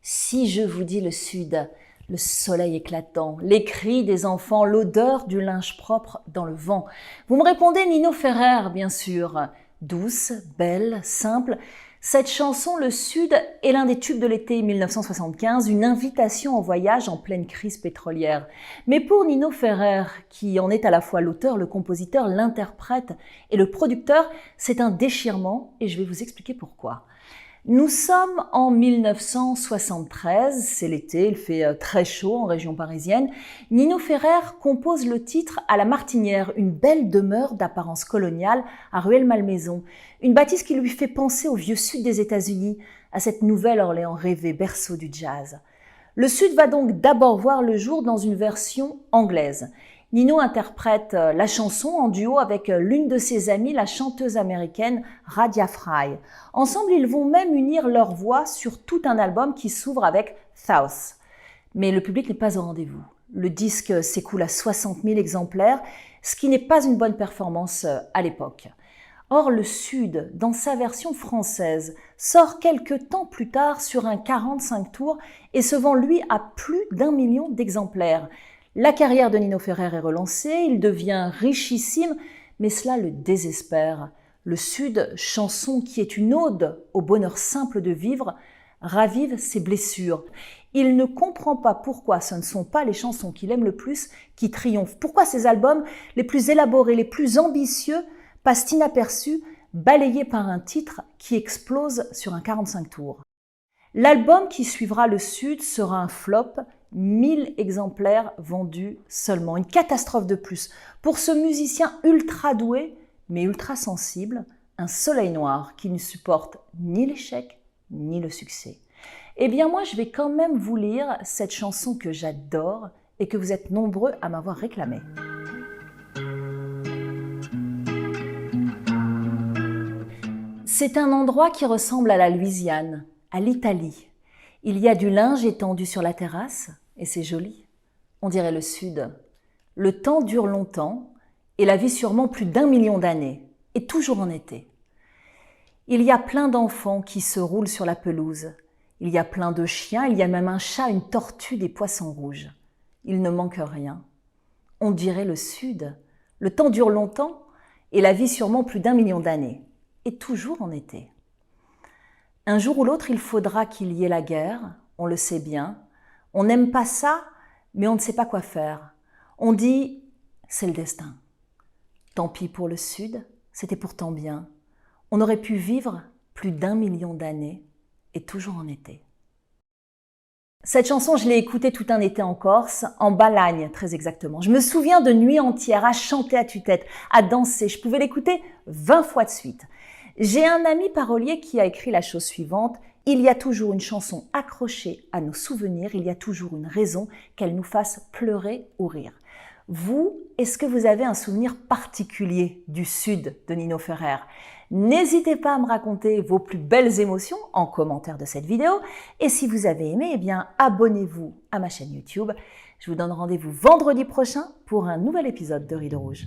Si je vous dis le Sud, le soleil éclatant, les cris des enfants, l'odeur du linge propre dans le vent, vous me répondez Nino Ferrer, bien sûr. Douce, belle, simple, cette chanson, Le Sud, est l'un des tubes de l'été 1975, une invitation en voyage en pleine crise pétrolière. Mais pour Nino Ferrer, qui en est à la fois l'auteur, le compositeur, l'interprète et le producteur, c'est un déchirement et je vais vous expliquer pourquoi. Nous sommes en 1973, c'est l'été, il fait très chaud en région parisienne. Nino Ferrer compose le titre à la Martinière, une belle demeure d'apparence coloniale à Rueil-Malmaison. Une bâtisse qui lui fait penser au vieux sud des États-Unis, à cette Nouvelle-Orléans rêvée, berceau du jazz. Le Sud va donc d'abord voir le jour dans une version anglaise. Nino interprète la chanson en duo avec l'une de ses amies, la chanteuse américaine Radia Fry. Ensemble, ils vont même unir leurs voix sur tout un album qui s'ouvre avec South. Mais le public n'est pas au rendez-vous. Le disque s'écoule à 60 000 exemplaires, ce qui n'est pas une bonne performance à l'époque. Or, le Sud, dans sa version française, sort quelques temps plus tard sur un 45 tours et se vend, lui, à plus d'1 million d'exemplaires. La carrière de Nino Ferrer est relancée, il devient richissime, mais cela le désespère. Le Sud, chanson qui est une ode au bonheur simple de vivre, ravive ses blessures. Il ne comprend pas pourquoi ce ne sont pas les chansons qu'il aime le plus qui triomphent. Pourquoi ces albums les plus élaborés, les plus ambitieux, passent inaperçus, balayés par un titre qui explose sur un 45 tours. L'album qui suivra le Sud sera un flop, 1000 exemplaires vendus seulement, une catastrophe de plus. Pour ce musicien ultra doué, mais ultra sensible, un soleil noir qui ne supporte ni l'échec ni le succès. Eh bien moi, je vais quand même vous lire cette chanson que j'adore et que vous êtes nombreux à m'avoir réclamée. C'est un endroit qui ressemble à la Louisiane, à l'Italie. Il y a du linge étendu sur la terrasse, et c'est joli. On dirait le Sud. Le temps dure longtemps, et la vie sûrement plus d'1 million d'années, et toujours en été. Il y a plein d'enfants qui se roulent sur la pelouse. Il y a plein de chiens, il y a même un chat, une tortue, des poissons rouges. Il ne manque rien. On dirait le Sud. Le temps dure longtemps, et la vie sûrement plus d'1 million d'années, et toujours en été. Un jour ou l'autre, il faudra qu'il y ait la guerre, on le sait bien. On n'aime pas ça, mais on ne sait pas quoi faire. On dit « c'est le destin ». Tant pis pour le Sud, c'était pourtant bien. On aurait pu vivre plus d'1 million d'années et toujours en été. Cette chanson, je l'ai écoutée tout un été en Corse, en Balagne très exactement. Je me souviens de nuits entières à chanter à tue-tête, à danser. Je pouvais l'écouter 20 fois de suite. J'ai un ami parolier qui a écrit la chose suivante: il y a toujours une chanson accrochée à nos souvenirs, il y a toujours une raison qu'elle nous fasse pleurer ou rire. Vous, est-ce que vous avez un souvenir particulier du Sud de Nino Ferrer? N'hésitez pas à me raconter vos plus belles émotions en commentaire de cette vidéo. Et si vous avez aimé, eh bien, abonnez-vous à ma chaîne YouTube. Je vous donne rendez-vous vendredi prochain pour un nouvel épisode de Rideau Rouge.